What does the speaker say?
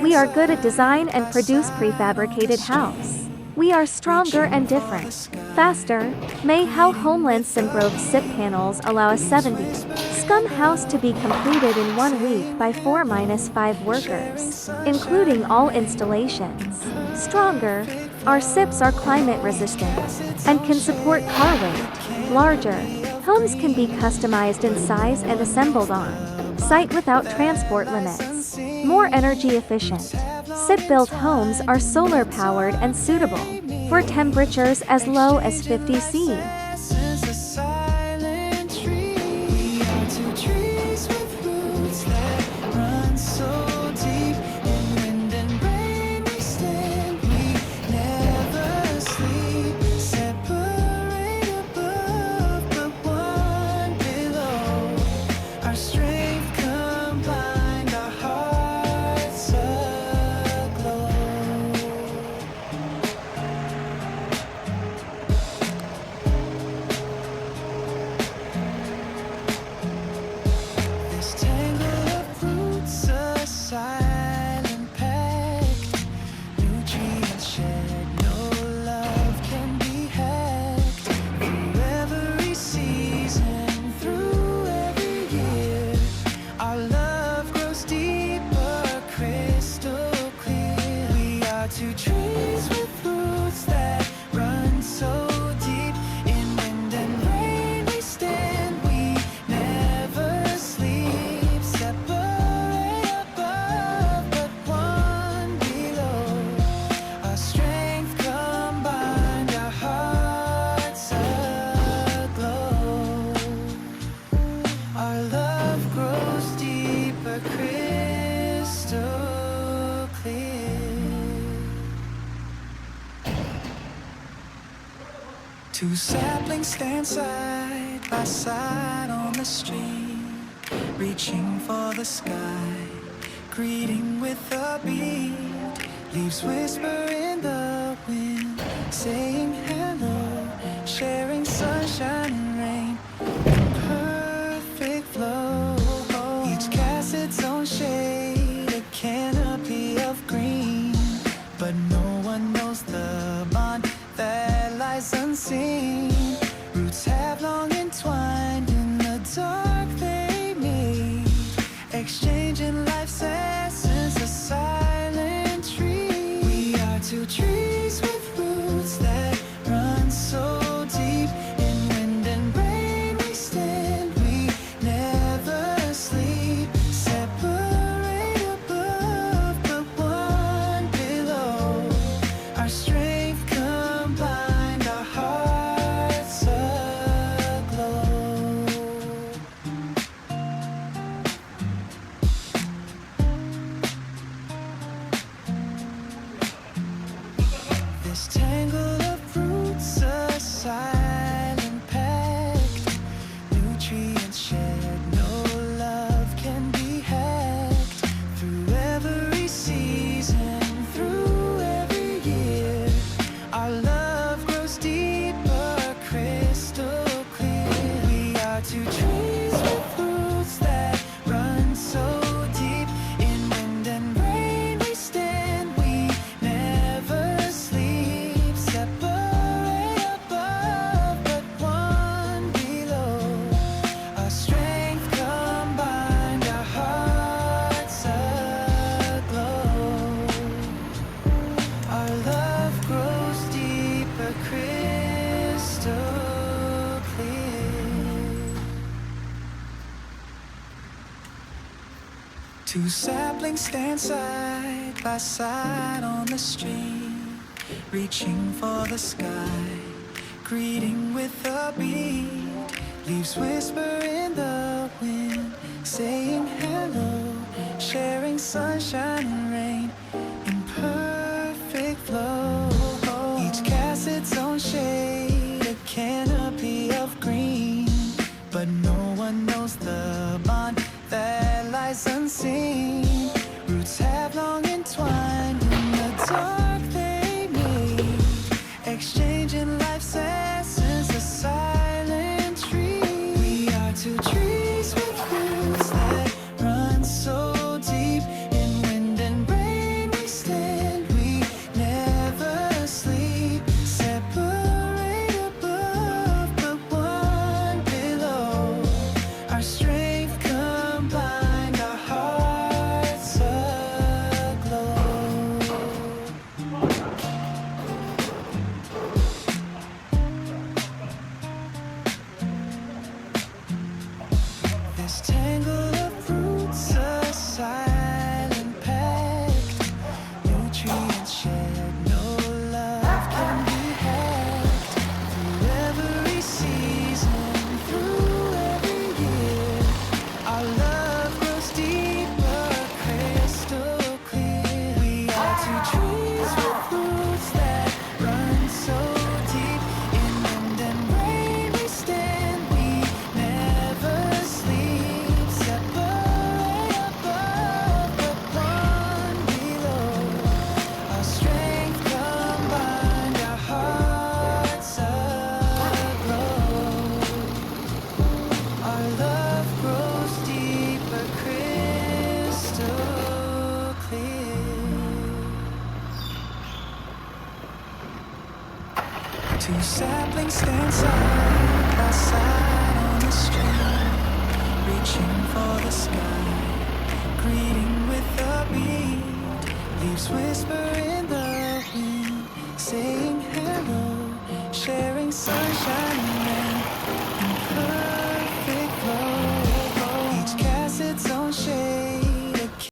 We are good at design and produce prefabricated house. We are stronger and different. Faster. Meihao Homeland Simgrove SIP panels allow a 70 scum house to be completed in 1 week by 4-5 workers, including all installations. Stronger. Our SIPs are climate resistant and can support car weight. Larger. Homes can be customized in size and assembled on site without transport limits. More energy efficient. SIP-built homes are solar-powered and suitable for temperatures as low as 50 C. Two saplings stand side by side on the stream, reaching for the sky, greeting with a beat. Leaves whisper in the wind, saying hello, sharing sunshine and rain in perfect flow. Each casts its own shade, a canopy of green, but no one knows the bond that lies unseen. Roots have long entwined in the dark they meet, exchanging life's essence, a silent tree. We are two trees with roots that run so deep. In wind and rain we stand, we never sleep. Separate above, but one below. Our strength combined, our hearts aglow. This tangle of roots, a silent pact, nutrients shared, no love can be hacked. Through every season, through every year, our love grows deeper, crystal clear. We are two trees with roots that run so deep. In wind and rain we stand, we never sleep. Separate above, but one below. Our strength combined, our hearts aglow. Our love grows deeper, crystal clear. Two saplings stand side by side on the stream, reaching for the sky, greeting with a beat. Leaves whisper in the wind, saying hello, sharing sunshine and rain in perfect flow. Each casts its own shade, a canopy of green, but no one knows the bond that lies unseen. Roots have long entwined in the dark they meet, exchanging life's essence, a silent tree. We are two trees with roots that run so deep. In wind and rain saplings stand side by side on the street, reaching for the sky, greeting with a beat. Leaves whisper in the